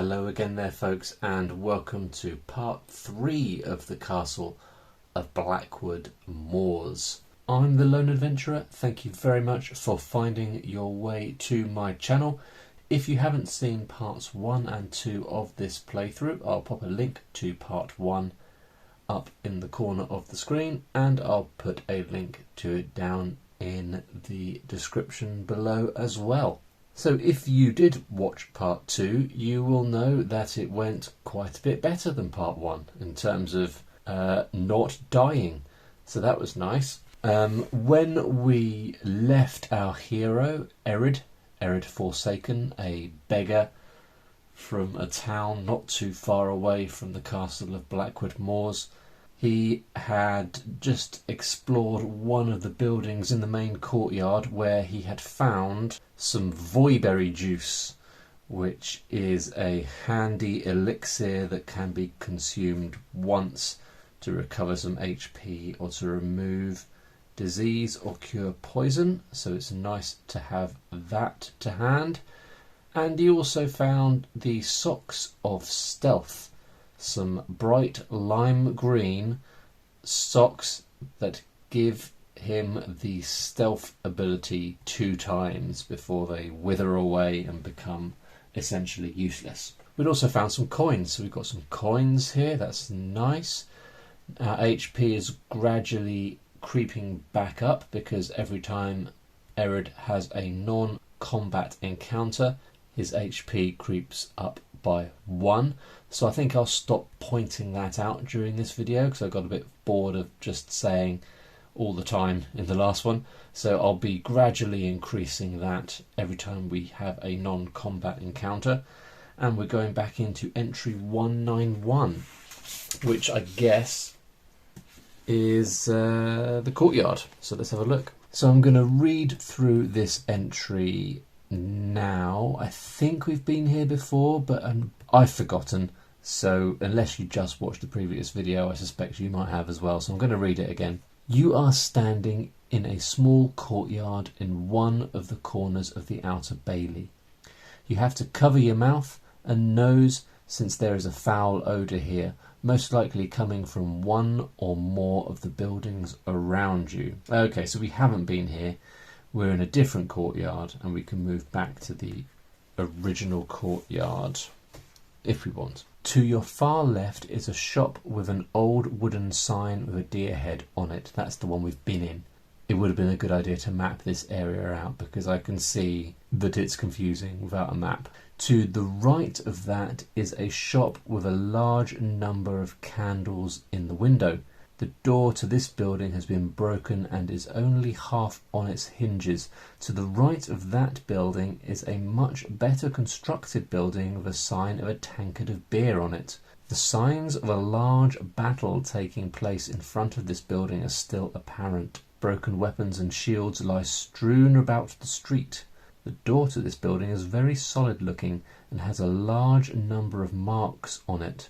Hello again there folks, and welcome to part 3 of the Castle of Blackwood Moors. I'm the Lone Adventurer. Thank you very much for finding your way to my channel. If you haven't seen parts 1 and 2 of this playthrough, I'll pop a link to part 1 up in the corner of the screen, and I'll put a link to it down in the description below as well. So if you did watch part 2, you will know that it went quite a bit better than part 1 in terms of not dying. So that was nice. When we left our hero, Erid Forsaken, a beggar from a town not too far away from the Castle of Blackwood Moors, he had just explored one of the buildings in the main courtyard where he had found some voyberry juice, which is a handy elixir that can be consumed once to recover some HP or to remove disease or cure poison. So it's nice to have that to hand. And he also found the Socks of Stealth, some bright lime green socks that give him the stealth ability 2 times before they wither away and become essentially useless. We'd also found some coins, so we've got some coins here, that's nice. Our HP is gradually creeping back up because every time Erid has a non-combat encounter, his HP creeps up by 1. So I think I'll stop pointing that out during this video because I got a bit bored of just saying all the time in the last one. So I'll be gradually increasing that every time we have a non-combat encounter. And we're going back into entry 191, which I guess is the courtyard. So let's have a look. So I'm going to read through this entry now. I think we've been here before, but I've forgotten. So unless you just watched the previous video, I suspect you might have as well. So I'm going to read it again. You are standing in a small courtyard in one of the corners of the outer bailey. You have to cover your mouth and nose since there is a foul odour here, most likely coming from one or more of the buildings around you. Okay, so we haven't been here. We're in a different courtyard and we can move back to the original courtyard if we want. To your far left is a shop with an old wooden sign with a deer head on it. That's the one we've been in. It would have been a good idea to map this area out because I can see that it's confusing without a map. To the right of that is a shop with a large number of candles in the window. The door to this building has been broken and is only half on its hinges. To the right of that building is a much better constructed building with a sign of a tankard of beer on it. The signs of a large battle taking place in front of this building are still apparent. Broken weapons and shields lie strewn about the street. The door to this building is very solid looking and has a large number of marks on it,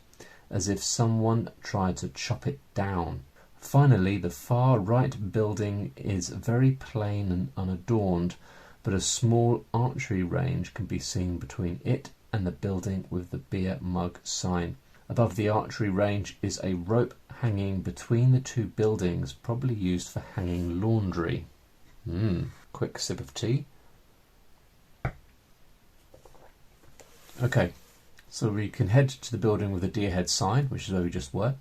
as if someone tried to chop it down. Finally, the far right building is very plain and unadorned, but a small archery range can be seen between it and the building with the beer mug sign. Above the archery range is a rope hanging between the 2 buildings, probably used for hanging laundry. Quick sip of tea. Okay, so we can head to the building with the deer head sign, which is where we just were.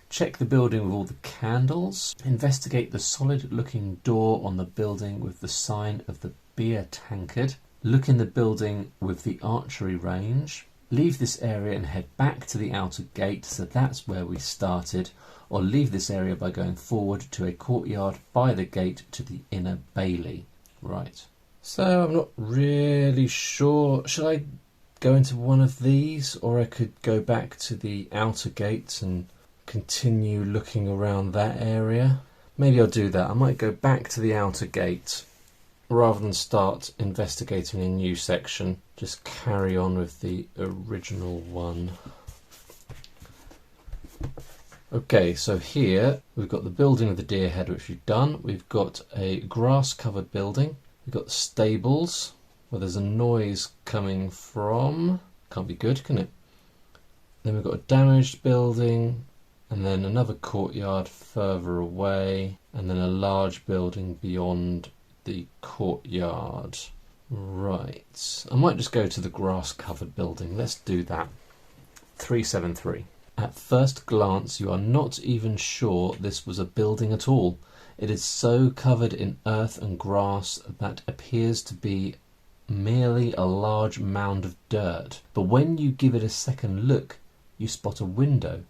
Check the building with all the candles. Investigate the solid looking door on the building with the sign of the beer tankard. Look in the building with the archery range. Leave this area and head back to the outer gate, so that's where we started, or leave this area by going forward to a courtyard by the gate to the inner bailey. Right. So I'm not really sure. Should I go into one of these, or I could go back to the outer gates and continue looking around that area? Maybe I'll do that. I might go back to the outer gate rather than start investigating a new section. Just carry on with the original one. Okay, so here we've got the building of the deer head, which we've done. We've got a grass covered building. We've got stables where there's a noise coming from. Can't be good, can it? Then we've got a damaged building, and then another courtyard further away, and then a large building beyond the courtyard. Right, I might just go to the grass-covered building. Let's do that. 373. At first glance, you are not even sure this was a building at all. It is so covered in earth and grass that appears to be merely a large mound of dirt. But when you give it a second look, you spot a window,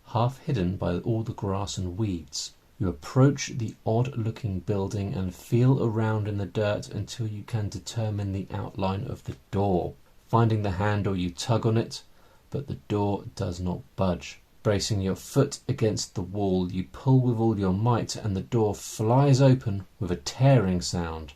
half hidden by all the grass and weeds. You approach the odd-looking building and feel around in the dirt until you can determine the outline of the door. Finding the handle, you tug on it, but the door does not budge. Bracing your foot against the wall, you pull with all your might, and the door flies open with a tearing sound.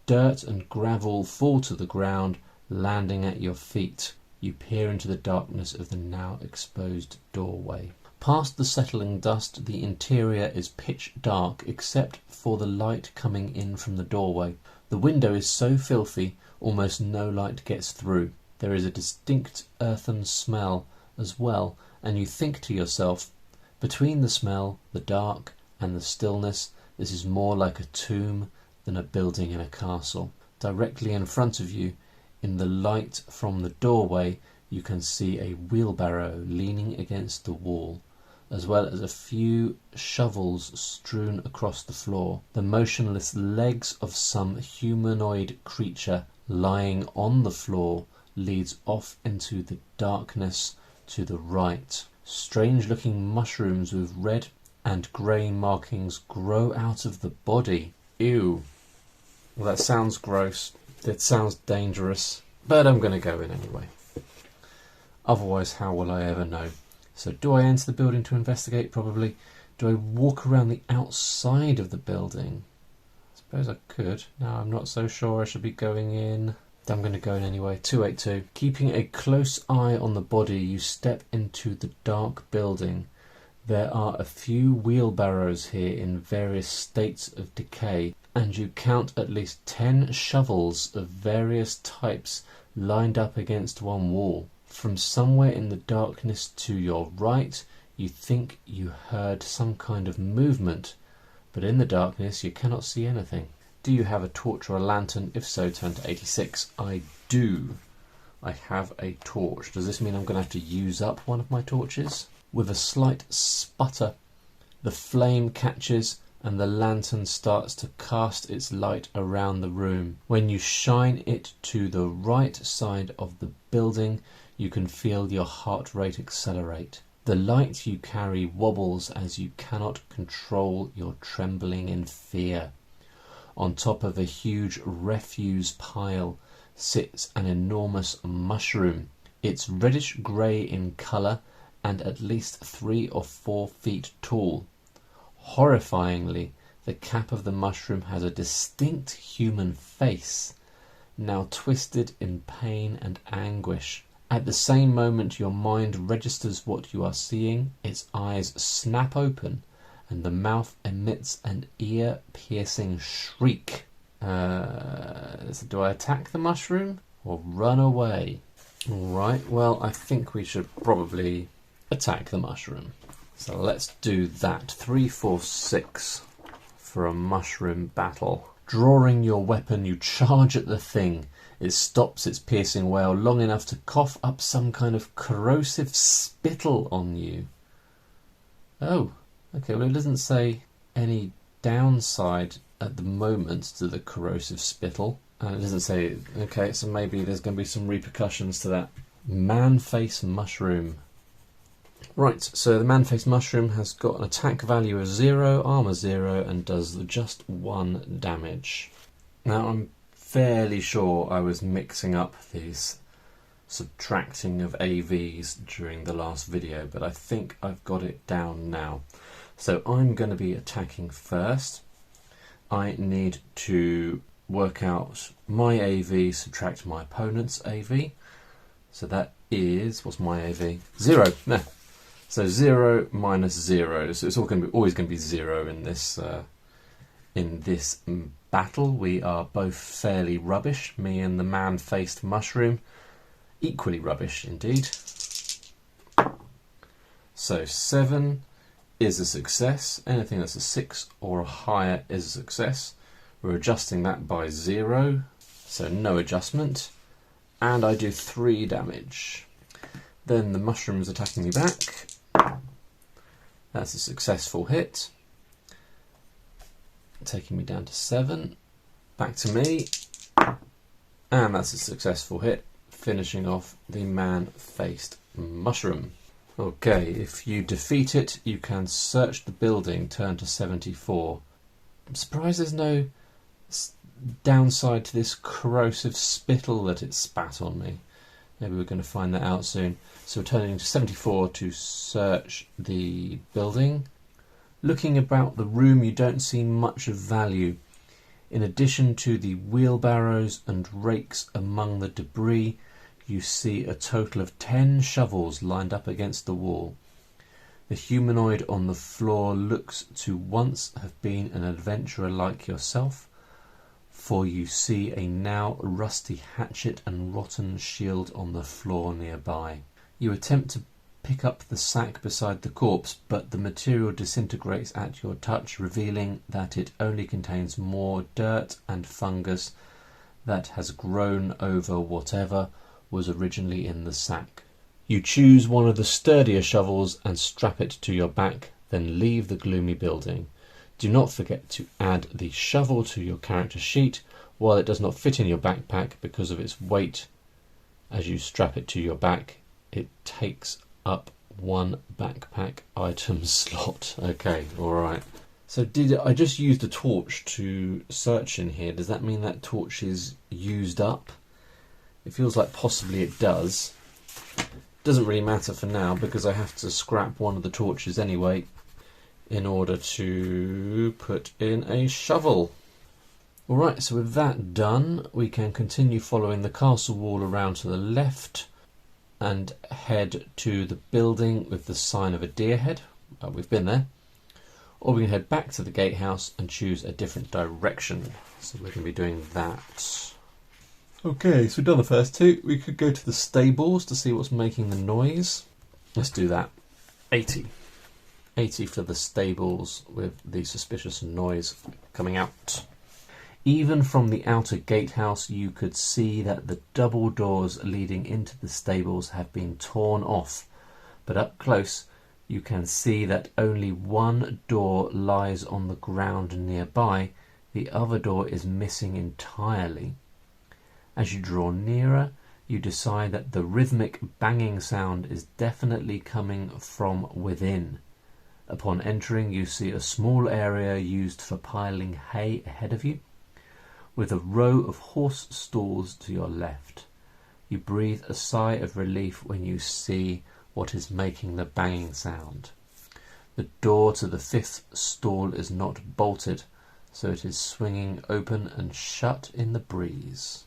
Dirt and gravel fall to the ground, landing at your feet. You peer into the darkness of the now exposed doorway. Past the settling dust, the interior is pitch dark except for the light coming in from the doorway. The window is so filthy, almost no light gets through. There is a distinct earthen smell as well, and you think to yourself, between the smell, the dark, and the stillness, this is more like a tomb than a building in a castle. Directly in front of you, in the light from the doorway, you can see a wheelbarrow leaning against the wall, as well as a few shovels strewn across the floor. The motionless legs of some humanoid creature lying on the floor leads off into the darkness to the right. Strange-looking mushrooms with red and grey markings grow out of the body. Ew. Well, that sounds gross. It sounds dangerous. But I'm going to go in anyway. Otherwise, how will I ever know? So do I enter the building to investigate? Probably. Do I walk around the outside of the building? I suppose I could. No, I'm not so sure I should be going in. I'm going to go in anyway. 282. Keeping a close eye on the body, you step into the dark building. There are a few wheelbarrows here in various states of decay, and you count at least 10 shovels of various types lined up against one wall. From somewhere in the darkness to your right, you think you heard some kind of movement, but in the darkness you cannot see anything. Do you have a torch or a lantern? If so, turn to 86. I do. I have a torch. Does this mean I'm going to have to use up one of my torches? With a slight sputter, the flame catches and the lantern starts to cast its light around the room. When you shine it to the right side of the building, you can feel your heart rate accelerate. The light you carry wobbles as you cannot control your trembling in fear. On top of a huge refuse pile sits an enormous mushroom. It's reddish-grey in colour and at least 3 or 4 feet tall. Horrifyingly, the cap of the mushroom has a distinct human face, now twisted in pain and anguish. At the same moment your mind registers what you are seeing, its eyes snap open and the mouth emits an ear-piercing shriek. So do I attack the mushroom or run away? Alright, well, I think we should probably attack the mushroom. So let's do that. 3, 4, 6 for a mushroom battle. Drawing your weapon, you charge at the thing. It stops its piercing wail long enough to cough up some kind of corrosive spittle on you. Oh. Okay, well it doesn't say any downside at the moment to the corrosive spittle. And it doesn't say, okay, so maybe there's going to be some repercussions to that. Man-face mushroom. Right, so the man-face mushroom has got an attack value of 0, armour 0, and does just 1 damage. Now I'm fairly sure I was mixing up these subtracting of AVs during the last video, but I think I've got it down now. So I'm going to be attacking first. I need to work out my AV, subtract my opponent's AV. So that is, what's my AV? 0. No. So 0 minus 0. So it's always going to be 0 in this battle. We are both fairly rubbish, me and the man-faced mushroom. Equally rubbish indeed. So 7 is a success. Anything that's a 6 or higher is a success. We're adjusting that by 0, so no adjustment. And I do 3 damage. Then the mushroom's attacking me back. That's a successful hit. Taking me down to 7. Back to me. And that's a successful hit, finishing off the man-faced mushroom. Okay, if you defeat it, you can search the building, turn to 74. I'm surprised there's no downside to this corrosive spittle that it spat on me. Maybe we're going to find that out soon. So we're turning to 74 to search the building. Looking about the room, you don't see much of value. In addition to the wheelbarrows and rakes among the debris, you see a total of 10 shovels lined up against the wall. The humanoid on the floor looks to once have been an adventurer like yourself, for you see a now rusty hatchet and rotten shield on the floor nearby. You attempt to pick up the sack beside the corpse, but the material disintegrates at your touch, revealing that it only contains more dirt and fungus that has grown over whatever was originally in the sack. You choose one of the sturdier shovels and strap it to your back, then leave the gloomy building. Do not forget to add the shovel to your character sheet. While it does not fit in your backpack because of its weight, as you strap it to your back, it takes up 1 backpack item slot. Okay, alright. So I just used a torch to search in here. Does that mean that torch is used up? It feels like possibly it does. Doesn't really matter for now because I have to scrap one of the torches anyway in order to put in a shovel. Alright, so with that done, we can continue following the castle wall around to the left and head to the building with the sign of a deer head. We've been there. Or we can head back to the gatehouse and choose a different direction. So we're going to be doing that. Okay, so we've done the first 2. We could go to the stables to see what's making the noise. Let's do that. 80. 80 for the stables with the suspicious noise coming out. Even from the outer gatehouse, you could see that the double doors leading into the stables have been torn off. But up close, you can see that only one door lies on the ground nearby. The other door is missing entirely. As you draw nearer, you decide that the rhythmic banging sound is definitely coming from within. Upon entering, you see a small area used for piling hay ahead of you, with a row of horse stalls to your left. You breathe a sigh of relief when you see what is making the banging sound. The door to the 5th stall is not bolted, so it is swinging open and shut in the breeze.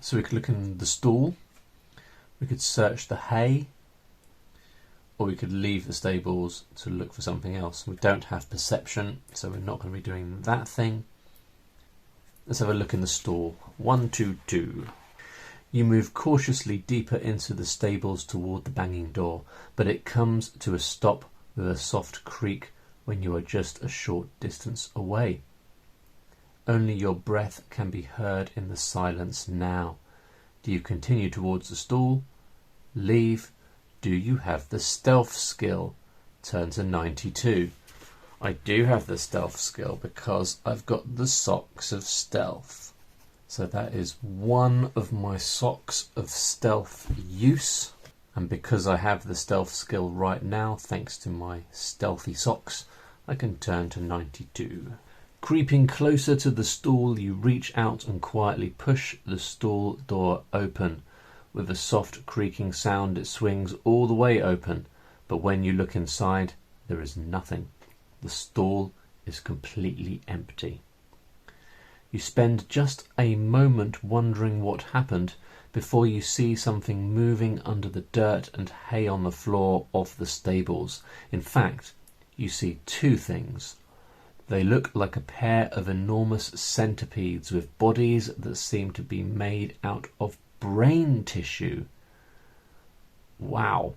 So we could look in the stall, we could search the hay, or we could leave the stables to look for something else. We don't have perception, so we're not going to be doing that thing. Let's have a look in the stall. 122. You move cautiously deeper into the stables toward the banging door, but it comes to a stop with a soft creak when you are just a short distance away. Only your breath can be heard in the silence now. Do you continue towards the stall? Leave? Do you have the stealth skill? Turn to 92. I do have the stealth skill because I've got the socks of stealth. So that is one of my socks of stealth use. And because I have the stealth skill right now, thanks to my stealthy socks, I can turn to 92. Creeping closer to the stall, you reach out and quietly push the stall door open. With a soft creaking sound, it swings all the way open, but when you look inside, there is nothing. The stall is completely empty. You spend just a moment wondering what happened before you see something moving under the dirt and hay on the floor of the stables. In fact, you see 2 things. They look like a pair of enormous centipedes with bodies that seem to be made out of brain tissue. Wow.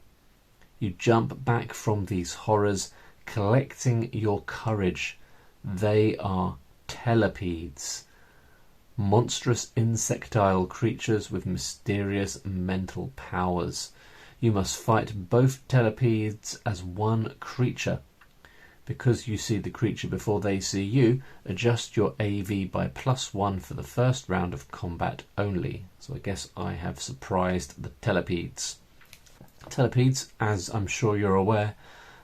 You jump back from these horrors, collecting your courage. They are telepedes. Monstrous insectile creatures with mysterious mental powers. You must fight both telepedes as one creature. Because you see the creature before they see you, adjust your AV by +1 for the first round of combat only. So I guess I have surprised the telepedes. Telepedes, as I'm sure you're aware,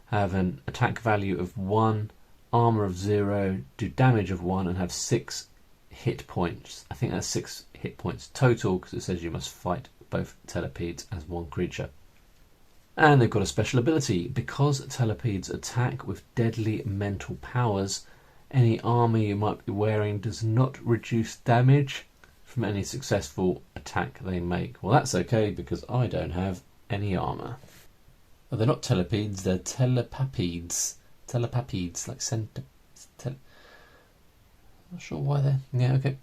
have an attack value of 1, armour of 0, do damage of 1 and have 6 hit points. I think that's 6 hit points total because it says you must fight both telepedes as one creature. And they've got a special ability. Because telepedes attack with deadly mental powers, any armour you might be wearing does not reduce damage from any successful attack they make. Well, that's okay because I don't have any armour. Oh, they're not telepedes, they're telepapedes. Telepapedes, like not sure why they're... Yeah, okay.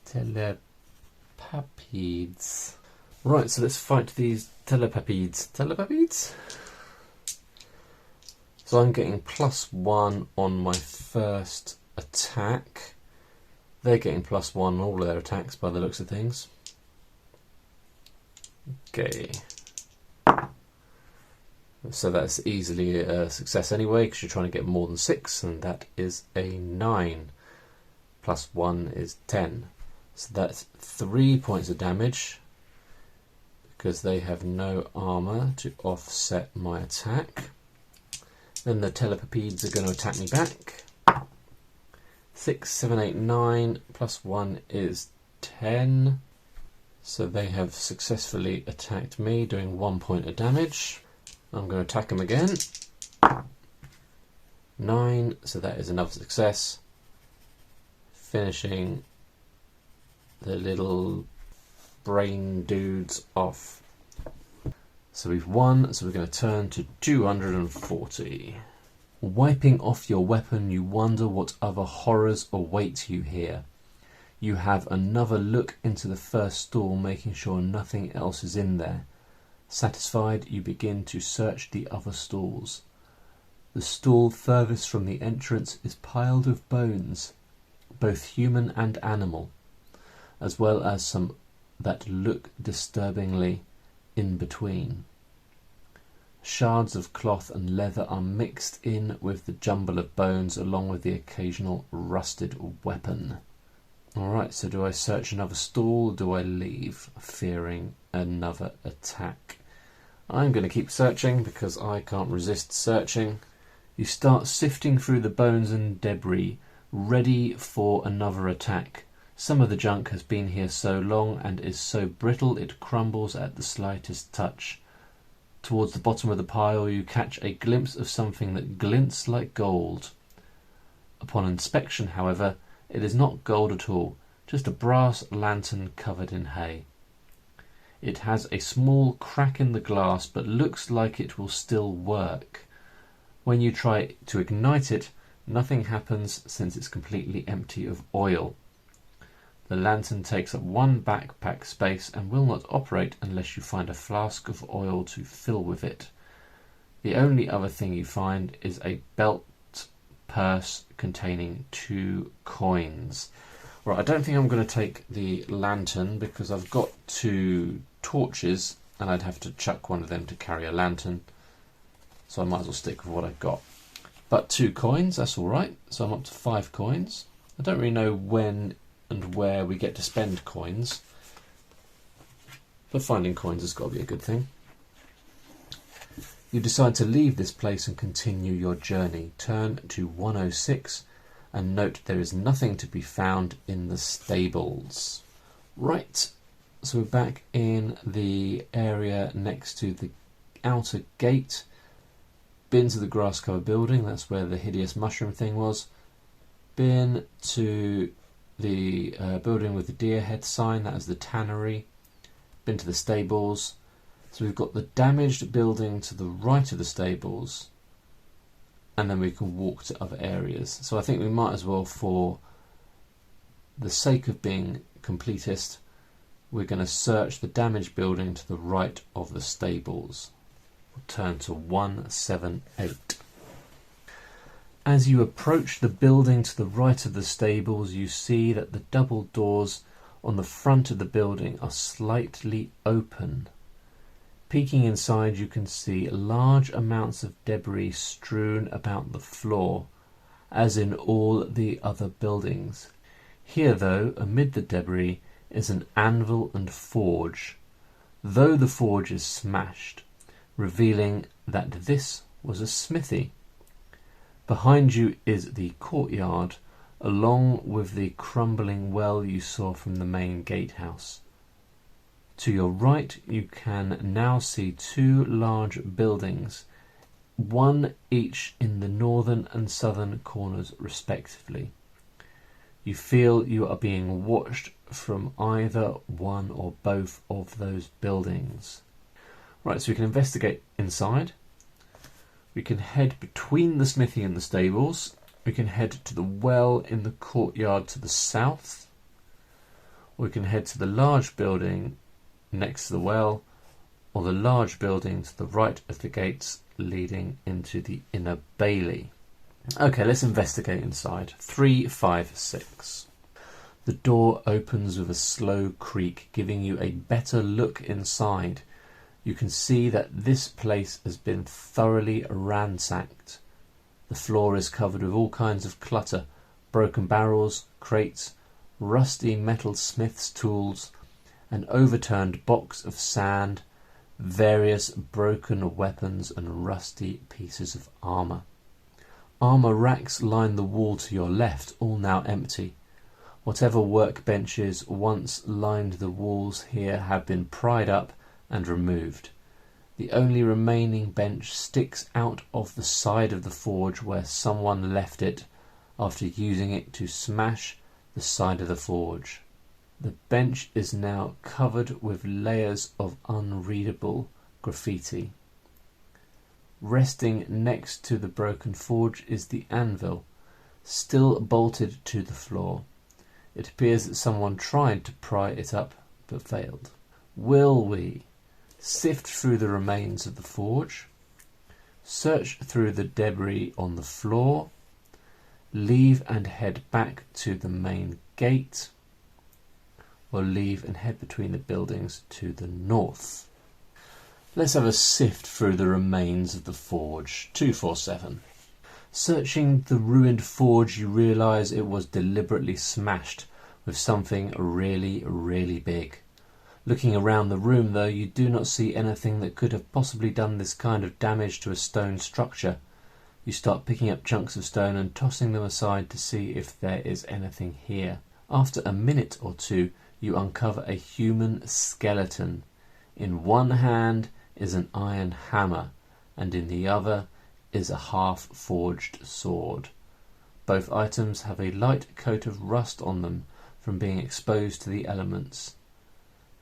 Telepapedes. Right, so let's fight these telepapedes. Telepapedes? So I'm getting +1 on my first attack. They're getting +1 on all of their attacks by the looks of things. Okay. So that's easily a success anyway, because you're trying to get more than 6, and that is a 9. +1 is 10. So that's 3 points of damage, because they have no armour to offset my attack. Then the telepapedes are going to attack me back. 6, 7, 8, 9, +1 is 10. So they have successfully attacked me, doing 1 point of damage. I'm going to attack them again. 9, so that is another success. Finishing the little brain dudes off. So we've won, so we're going to turn to 240. Wiping off your weapon, you wonder what other horrors await you here. You have another look into the first stall, making sure nothing else is in there. Satisfied, you begin to search the other stalls. The stall furthest from the entrance is piled with bones, both human and animal, as well as some that look disturbingly in between. Shards of cloth and leather are mixed in with the jumble of bones, along with the occasional rusted weapon. Alright, so do I search another stall or do I leave, fearing another attack? I'm going to keep searching because I can't resist searching. You start sifting through the bones and debris, ready for another attack. Some of the junk has been here so long and is so brittle it crumbles at the slightest touch. Towards the bottom of the pile you catch a glimpse of something that glints like gold. Upon inspection, however, it is not gold at all, just a brass lantern covered in hay. It has a small crack in the glass, but looks like it will still work. When you try to ignite it, nothing happens since it's completely empty of oil. The lantern takes up 1 backpack space and will not operate unless you find a flask of oil to fill with it. The only other thing you find is a belt purse containing 2 coins. Right, I don't think I'm going to take the lantern because I've got 2 torches and I'd have to chuck one of them to carry a lantern. So I might as well stick with what I've got. But 2 coins, that's alright. So I'm up to 5 coins. I don't really know when and where we get to spend coins, but finding coins has got to be a good thing. You decide to leave this place and continue your journey. Turn to 106 and note there is nothing to be found in the stables. Right, so we're back in the area next to the outer gate. Been to the grass covered building, that's where the hideous mushroom thing was. Been to the building with the deer head sign, that is the tannery. Been to the stables. So we've got the damaged building to the right of the stables, and then we can walk to other areas. So I think we might as well, for the sake of being completist, we're going to search the damaged building to the right of the stables. We'll turn to 178. As you approach the building to the right of the stables, you see that the double doors on the front of the building are slightly open. Peeking inside, you can see large amounts of debris strewn about the floor, as in all the other buildings. Here, though, amid the debris, is an anvil and forge, though the forge is smashed, revealing that this was a smithy. Behind you is the courtyard, along with the crumbling well you saw from the main gatehouse. To your right, you can now see two large buildings, one each in the northern and southern corners respectively. You feel you are being watched from either one or both of those buildings. Right, so we can investigate inside. We can head between the smithy and the stables. We can head to the well in the courtyard to the south. We can head to the large building next to the well, or the large building to the right of the gates leading into the inner bailey. Okay, let's investigate inside. 356. The door opens with a slow creak, giving you a better look inside. You can see that this place has been thoroughly ransacked. The floor is covered with all kinds of clutter, broken barrels, crates, rusty metal smith's tools, an overturned box of sand, various broken weapons and rusty pieces of armour. Armour racks line the wall to your left, all now empty. Whatever workbenches once lined the walls here have been pried up and removed. The only remaining bench sticks out of the side of the forge where someone left it after using it to smash the side of the forge. The bench is now covered with layers of unreadable graffiti. Resting next to the broken forge is the anvil, still bolted to the floor. It appears that someone tried to pry it up but failed. Will we sift through the remains of the forge, search through the debris on the floor, leave and head back to the main gate, or leave and head between the buildings to the north? Let's have a sift through the remains of the forge. 247. Searching the ruined forge, you realise it was deliberately smashed with something really, really big. Looking around the room, though, you do not see anything that could have possibly done this kind of damage to a stone structure. You start picking up chunks of stone and tossing them aside to see if there is anything here. After a minute or two, you uncover a human skeleton. In one hand is an iron hammer, and in the other is a half-forged sword. Both items have a light coat of rust on them from being exposed to the elements.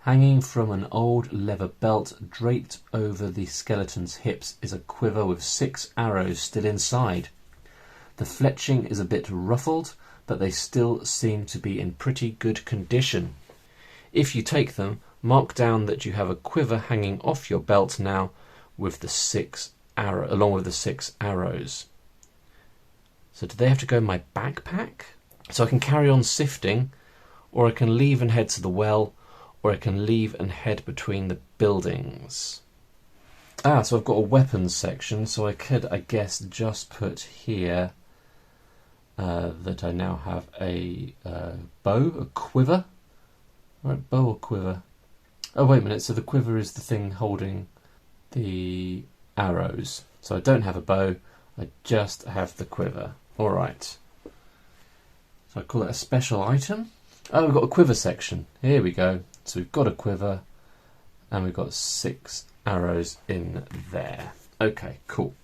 Hanging from an old leather belt draped over the skeleton's hips is a quiver with 6 arrows still inside. The fletching is a bit ruffled, but they still seem to be in pretty good condition. If you take them, mark down that you have a quiver hanging off your belt now with along with the 6 arrows. So do they have to go in my backpack? So I can carry on sifting, or I can leave and head to the well, or I can leave and head between the buildings. So I've got a weapons section, so I could, I guess, just put here that I now have a bow, a quiver. Right, bow or quiver? Oh, wait a minute, so the quiver is the thing holding the arrows. So I don't have a bow, I just have the quiver. Alright. So I call it a special item. Oh, we've got a quiver section. Here we go. So we've got a quiver, and we've got 6 arrows in there. Okay, cool.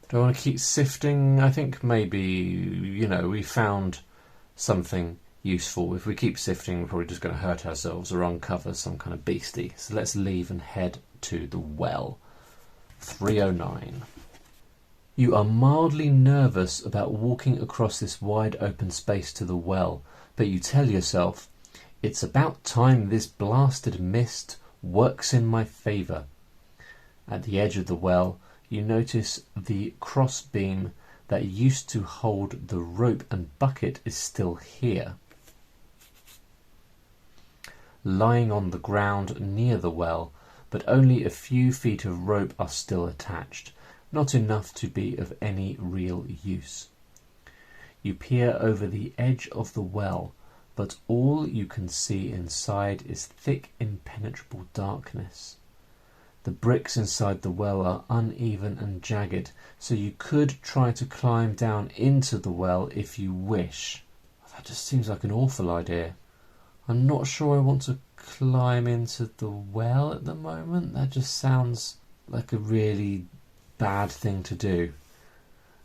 Do I want to keep sifting? I think maybe, we found something useful. If we keep sifting, we're probably just going to hurt ourselves or uncover some kind of beastie. So let's leave and head to the well. 309. You are mildly nervous about walking across this wide open space to the well, but you tell yourself, It's about time this blasted mist works in my favour. At the edge of the well, you notice the cross beam that used to hold the rope and bucket is still here. Lying on the ground near the well, but only a few feet of rope are still attached, not enough to be of any real use. You peer over the edge of the well, but all you can see inside is thick, impenetrable darkness. The bricks inside the well are uneven and jagged, so you could try to climb down into the well if you wish. That just seems like an awful idea. I'm not sure I want to climb into the well at the moment. That just sounds like a really bad thing to do.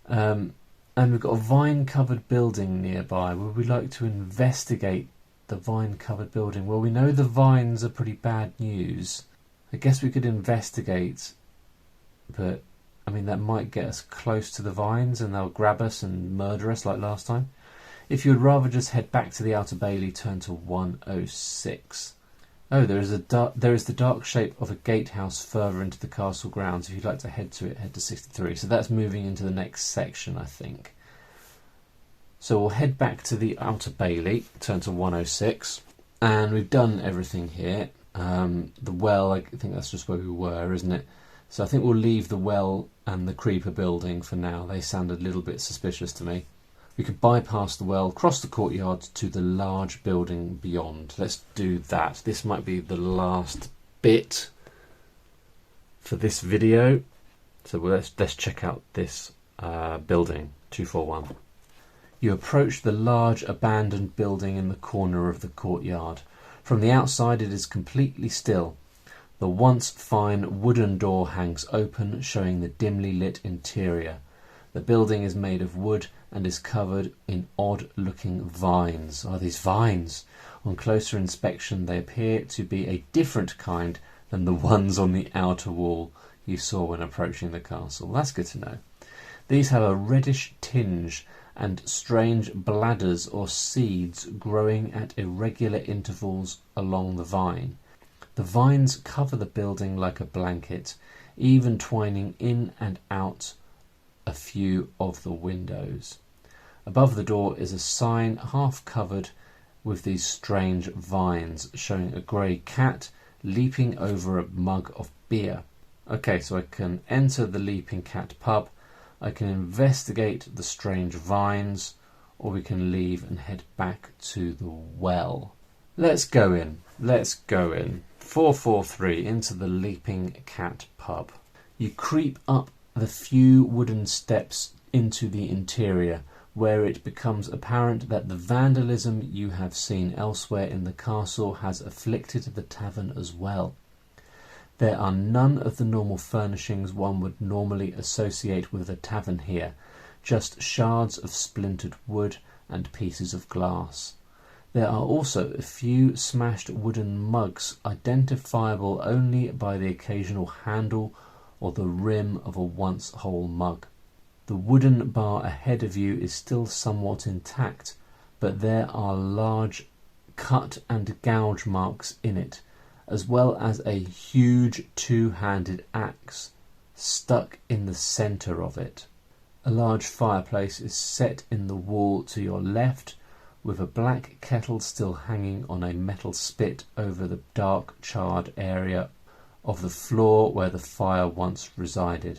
And we've got a vine-covered building nearby. Would we like to investigate the vine-covered building? Well, we know the vines are pretty bad news. I guess we could investigate, but I mean that might get us close to the vines and they'll grab us and murder us like last time. If you would rather just head back to the Outer Bailey, turn to 106. Oh, there is the dark shape of a gatehouse further into the castle grounds. If you'd like to head to it, head to 63. So that's moving into the next section, I think. So we'll head back to the Outer Bailey, turn to 106, and we've done everything here. The well, I think that's just where we were, isn't it? So I think we'll leave the well and the creeper building for now. They sounded a little bit suspicious to me. We could bypass the well, cross the courtyard to the large building beyond. Let's do that. This might be the last bit for this video. So let's check out this building, 241. You approach the large abandoned building in the corner of the courtyard. From the outside it is completely still. The once fine wooden door hangs open, showing the dimly lit interior. The building is made of wood and is covered in odd-looking vines. Are these vines? On closer inspection they appear to be a different kind than the ones on the outer wall you saw when approaching the castle. That's good to know. These have a reddish tinge and strange bladders or seeds growing at irregular intervals along the vine. The vines cover the building like a blanket, even twining in and out a few of the windows. Above the door is a sign half covered with these strange vines, showing a grey cat leaping over a mug of beer. Okay, so I can enter the Leaping Cat pub, I can investigate the strange vines, or we can leave and head back to the well. Let's go in. 443 into the Leaping Cat pub. You creep up the few wooden steps into the interior, where it becomes apparent that the vandalism you have seen elsewhere in the castle has afflicted the tavern as well. There are none of the normal furnishings one would normally associate with a tavern here, just shards of splintered wood and pieces of glass. There are also a few smashed wooden mugs, identifiable only by the occasional handle or the rim of a once whole mug. The wooden bar ahead of you is still somewhat intact, but there are large cut and gouge marks in it, as well as a huge two-handed axe stuck in the centre of it. A large fireplace is set in the wall to your left, with a black kettle still hanging on a metal spit over the dark charred area of the floor where the fire once resided.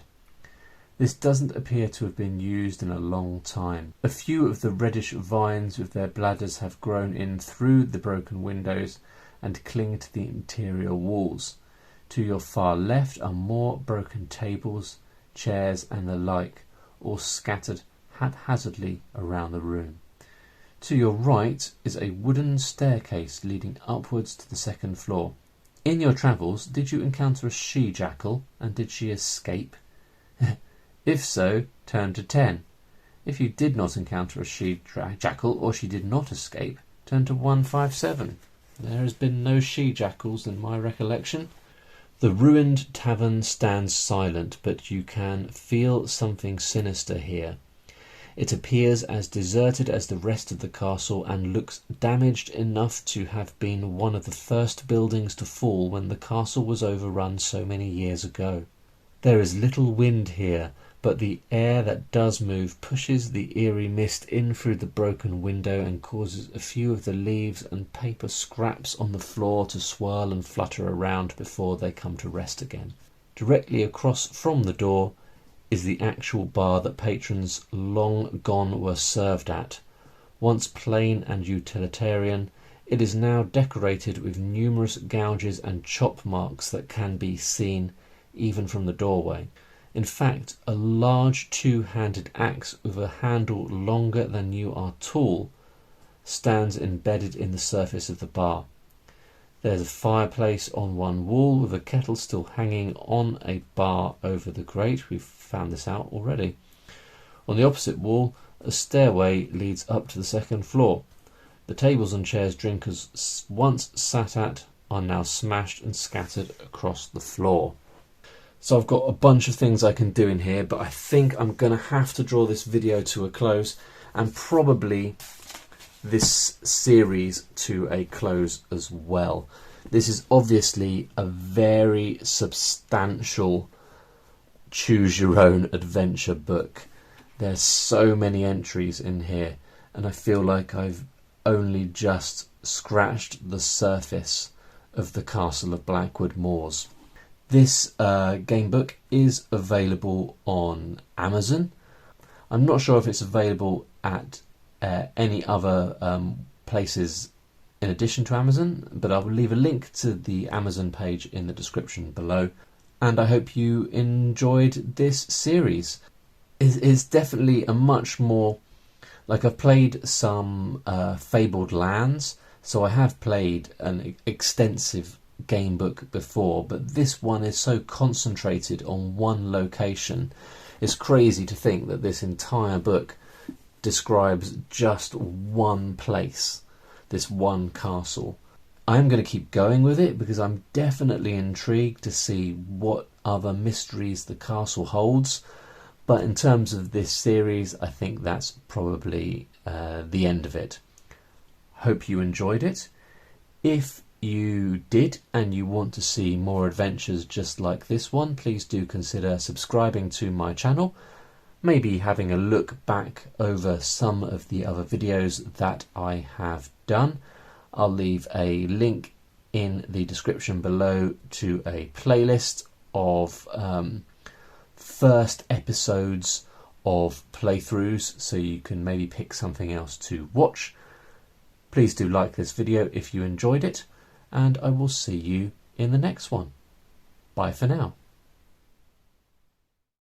This doesn't appear to have been used in a long time. A few of the reddish vines with their bladders have grown in through the broken windows and cling to the interior walls. To your far left are more broken tables, chairs and the like, all scattered haphazardly around the room. To your right is a wooden staircase leading upwards to the second floor. In your travels, did you encounter a she-jackal, and did she escape? If so, turn to 10. If you did not encounter a she-jackal, or she did not escape, turn to 157. There has been no she-jackals in my recollection. The ruined tavern stands silent, but you can feel something sinister here. It appears as deserted as the rest of the castle and looks damaged enough to have been one of the first buildings to fall when the castle was overrun so many years ago. There is little wind here, but the air that does move pushes the eerie mist in through the broken window and causes a few of the leaves and paper scraps on the floor to swirl and flutter around before they come to rest again. Directly across from the door is the actual bar that patrons long gone were served at. Once plain and utilitarian, it is now decorated with numerous gouges and chop marks that can be seen even from the doorway. In fact, a large two-handed axe with a handle longer than you are tall stands embedded in the surface of the bar. There's a fireplace on one wall with a kettle still hanging on a bar over the grate. We've found this out already. On the opposite wall, a stairway leads up to the second floor. The tables and chairs drinkers once sat at are now smashed and scattered across the floor. So I've got a bunch of things I can do in here, but I think I'm going to have to draw this video to a close and probably this series to a close as well. This is obviously a very substantial choose your own adventure book. There's so many entries in here, and I feel like I've only just scratched the surface of the Castle of Blackwood Moors. This game book is available on Amazon. I'm not sure if it's available at any other places in addition to Amazon, but I will leave a link to the Amazon page in the description below. And I hope you enjoyed this series. It's definitely a much more, like, I've played some Fabled Lands, so I have played an extensive game book before, but this one is so concentrated on one location. It's crazy to think that this entire book describes just one place, this one castle. I'm going to keep going with it because I'm definitely intrigued to see what other mysteries the castle holds, but in terms of this series, I think that's probably the end of it. Hope you enjoyed it. If you did and you want to see more adventures just like this one, please do consider subscribing to my channel, maybe having a look back over some of the other videos that I have done. I'll leave a link in the description below to a playlist of first episodes of playthroughs, so you can maybe pick something else to watch. Please do like this video if you enjoyed it, and I will see you in the next one. Bye for now.